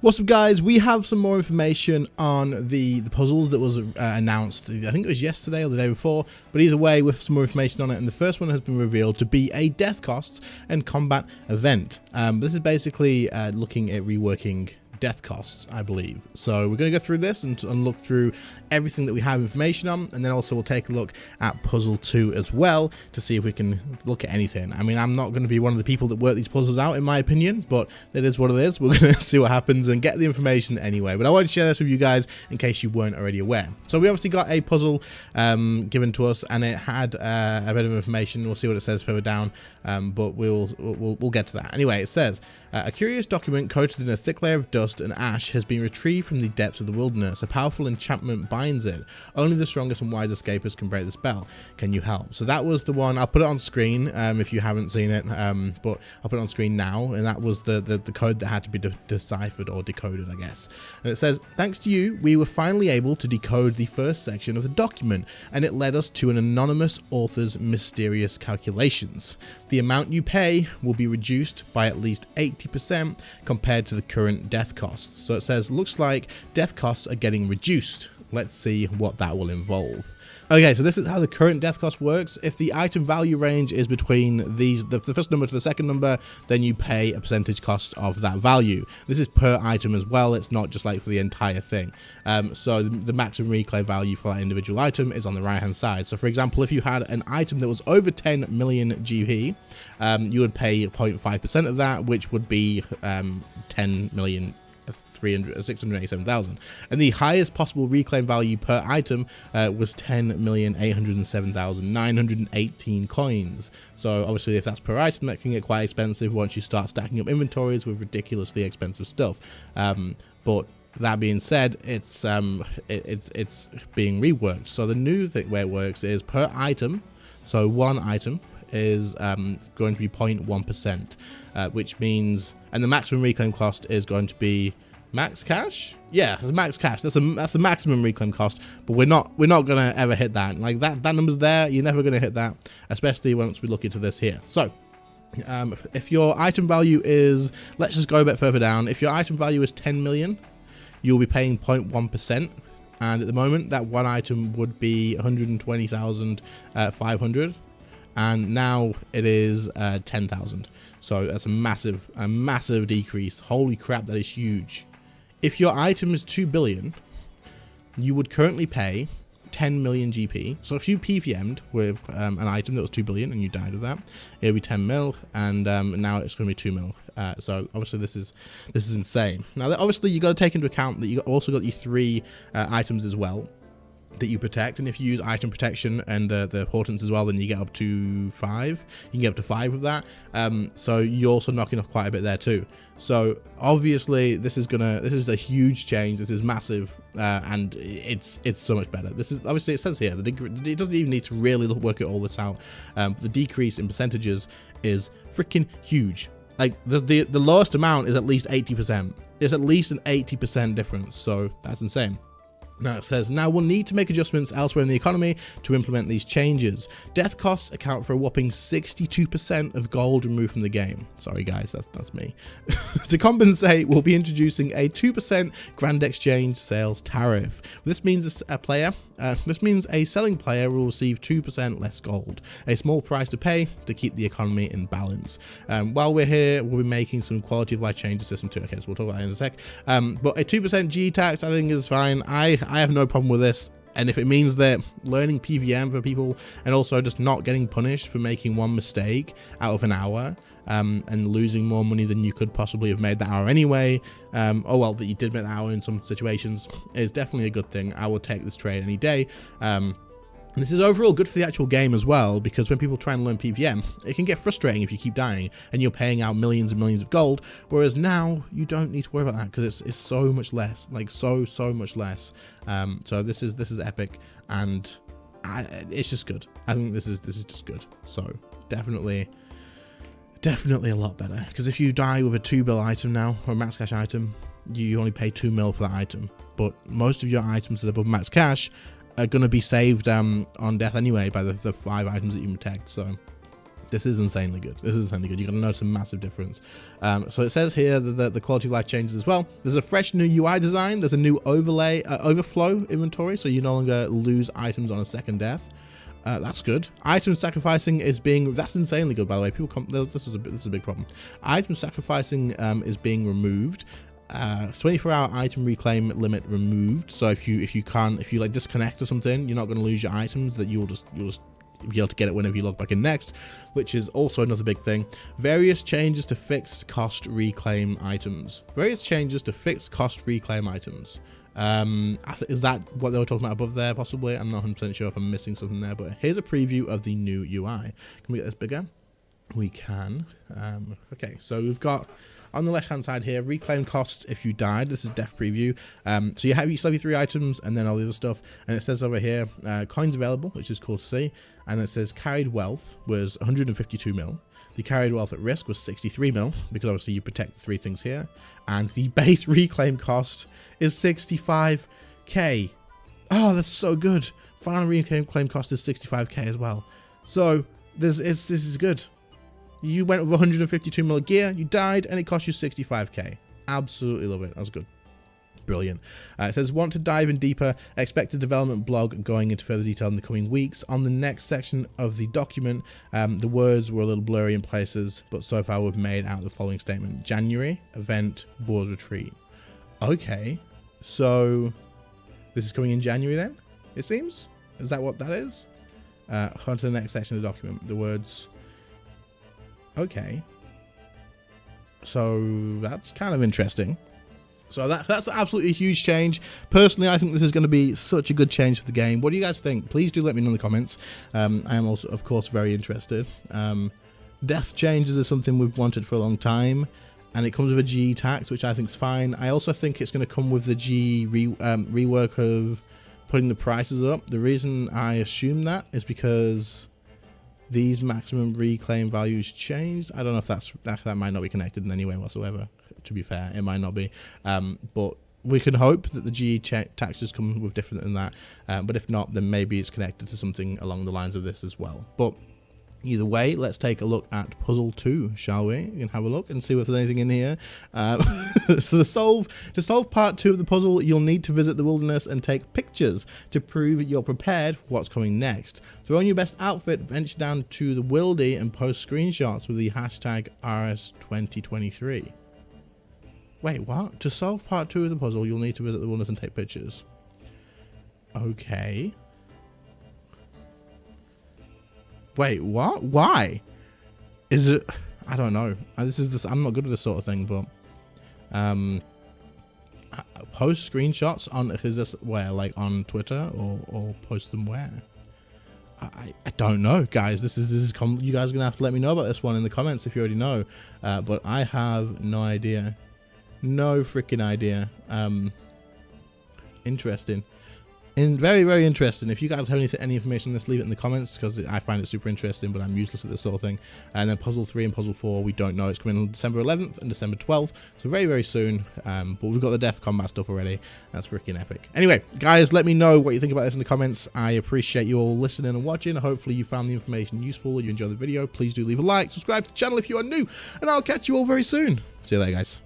What's up, guys? We have some more information on the puzzles that was announced. I think it was yesterday or the day before, but either way, with some more information on it. And the first one has been revealed to be a death costs and combat event. This is basically looking at reworking death costs, I believe. So we're going to go through this and look through everything that we have information on, and then also we'll take a look at puzzle 2 as well to see if we can look at anything. I mean, I'm not going to be one of the people that work these puzzles out, in my opinion, but it is what it is. We're going to see what happens and get the information anyway. But I wanted to share this with you guys in case you weren't already aware. So we obviously got a puzzle given to us, and it had a bit of information. We'll see what it says further down, but we'll get to that. Anyway, it says a curious document coated in a thick layer of dust and ash has been retrieved from the depths of the wilderness. A powerful enchantment binds it. Only the strongest and wisest escapers can break the spell. Can you help? So that was the one. I'll put it on screen if you haven't seen it, but I'll put it on screen now. And that was the code that had to be deciphered or decoded, I guess. And it says, thanks to you, we were finally able to decode the first section of the document, and it led us to an anonymous author's mysterious calculations. The amount you pay will be reduced by at least 80% compared to the current death costs. So it says, looks like death costs are getting reduced. Let's see what that will involve. Okay, so this is how the current death cost works. If the item value range is between these, the first number to the second number, then you pay a percentage cost of that value. This is per item as well. It's not just like for the entire thing. So the maximum reclaim value for that individual item is on the right hand side. So for example, if you had an item that was over 10 million GP, you would pay 0.5% of that, which would be 10 million. 687,000, and the highest possible reclaim value per item was 10,807,918 coins. So obviously, if that's per item, that can get quite expensive once you start stacking up inventories with ridiculously expensive stuff. But that being said, it's being reworked. So the new thing where it works is per item. So one item is going to be 0.1%, which means, and the maximum reclaim cost is going to be max cash. Yeah, it's max cash. That's the maximum reclaim cost, but we're not gonna ever hit that. Like that number's there. You're never gonna hit that, especially once we look into this here. So if your item value is, let's just go a bit further down. If your item value is 10 million, you'll be paying 0.1%. And at the moment, that one item would be 120,500. And now it is 10,000. So that's a massive decrease. Holy crap, that is huge. If your item is 2 billion, you would currently pay 10 million GP. So if you PVM'd with an item that was 2 billion and you died of that, it would be 10 mil, and now it's going to be 2 mil. So obviously this is insane. Now obviously you got to take into account that you also got these 3 items as well that you protect, and if you use item protection and the portents as well, then you get up to 5. You can get up to 5 of that. So you're also knocking off quite a bit there too. So obviously this is a huge change. This is massive, and it's so much better. This is obviously, it says here that it doesn't even need to really work it all this out. The decrease in percentages is freaking huge. Like the lowest amount is at least 80%. It's at least an 80% difference. So that's insane. Now it says, now we'll need to make adjustments elsewhere in the economy to implement these changes. Death costs account for a whopping 62% of gold removed from the game. Sorry guys, that's me. To compensate, we'll be introducing a 2% grand exchange sales tariff. This means a selling player will receive 2% less gold, a small price to pay to keep the economy in balance. While we're here, we'll be making some quality of life changes system too. Okay, so we'll talk about that in a sec. But a 2% G tax I think is fine. I have no problem with this, and if it means that learning PVM for people and also just not getting punished for making one mistake out of an hour, and losing more money than you could possibly have made that hour anyway, oh well, that you did make that hour in some situations, is definitely a good thing. I will take this trade any day. This is overall good for the actual game as well, because when people try and learn PVM, it can get frustrating if you keep dying and you're paying out millions and millions of gold, whereas now you don't need to worry about that because it's so much less, like so much less. So this is epic, and it's just good. I think this is just good. So definitely a lot better, because if you die with a 2 bill item now, or a max cash item, you only pay 2 mil for that item, but most of your items that are above max cash are going to be saved on death anyway by the 5 items that you protect. So This is insanely good. This is insanely good. You're going to notice a massive difference. So it says here that the quality of life changes as well. There's a fresh new UI design. There's a new overflow inventory, so you no longer lose items on a second death. That's good. Item sacrificing is being, that's insanely good, by the way. This is a big problem. Item sacrificing is being removed. 24-hour item reclaim limit removed. So if you like disconnect or something, you're not going to lose your items. That you'll just be able to get it whenever you log back in next, which is also another big thing. Various changes to fixed cost reclaim items. Various changes to fixed cost reclaim items. Is that what they were talking about above there? Possibly. I'm not 100% sure if I'm missing something there, but here's a preview of the new UI. Can we get this bigger? We can. Okay, so we've got on the left hand side here, reclaim costs if you died. This is death preview. So you still have your 3 items and then all the other stuff, and it says over here coins available, which is cool to see, and it says carried wealth was 152 mil. The carried wealth at risk was 63 mil, because obviously you protect the 3 things here, and the base reclaim cost is 65k. Oh, that's so good. Final reclaim cost is 65k as well. So this is good. You went with 152 mil gear, you died, and it cost you 65k. Absolutely love it. That's good. Brilliant. It says, want to dive in deeper, expect a development blog going into further detail in the coming weeks. On the next section of the document, the words were a little blurry in places, but so far we've made out the following statement. January, event, boar's retreat. Okay, so this is coming in January then, it seems? Is that what that is? On to the next section of the document. The words... Okay, so that's kind of interesting. So that's absolutely a huge change. Personally, I think this is going to be such a good change for the game. What do you guys think? Please do let me know in the comments. I am also, of course, very interested. Death changes is something we've wanted for a long time, and it comes with a GE tax, which I think is fine. I also think it's going to come with the GE rework of putting the prices up. The reason I assume that is because these maximum reclaim values changed. I don't know if that might not be connected in any way whatsoever. To be fair, it might not be, but we can hope that the GE taxes come with different than that. But if not, then maybe it's connected to something along the lines of this as well. But either way, let's take a look at puzzle 2, shall we? You can have a look and see if there's anything in here. So to solve part 2 of the puzzle, you'll need to visit the wilderness and take pictures to prove you're prepared for what's coming next. Throw on your best outfit, venture down to the wildy and post screenshots with the hashtag RS2023. Wait, what? To solve part 2 of the puzzle, you'll need to visit the wilderness and take pictures. Okay. Wait, what? Why? Is it... I don't know. I'm not good at this sort of thing, but... post screenshots on... Is this where? Like on Twitter? Or post them where? I don't know, guys. This is you guys are going to have to let me know about this one in the comments if you already know. But I have no idea. No freaking idea. Interesting. Very, very interesting. If you guys have any information on this, leave it in the comments, because I find it super interesting, but I'm useless at this sort of thing. And then puzzle 3 and puzzle 4, we don't know. It's coming on December 11th and December 12th, so very, very soon. But we've got the death combat stuff already. That's freaking epic. Anyway, guys, let me know what you think about this in the comments. I appreciate you all listening and watching. Hopefully you found the information useful and you enjoyed the video. Please do leave a like, subscribe to the channel if you are new, and I'll catch you all very soon. See you later, guys.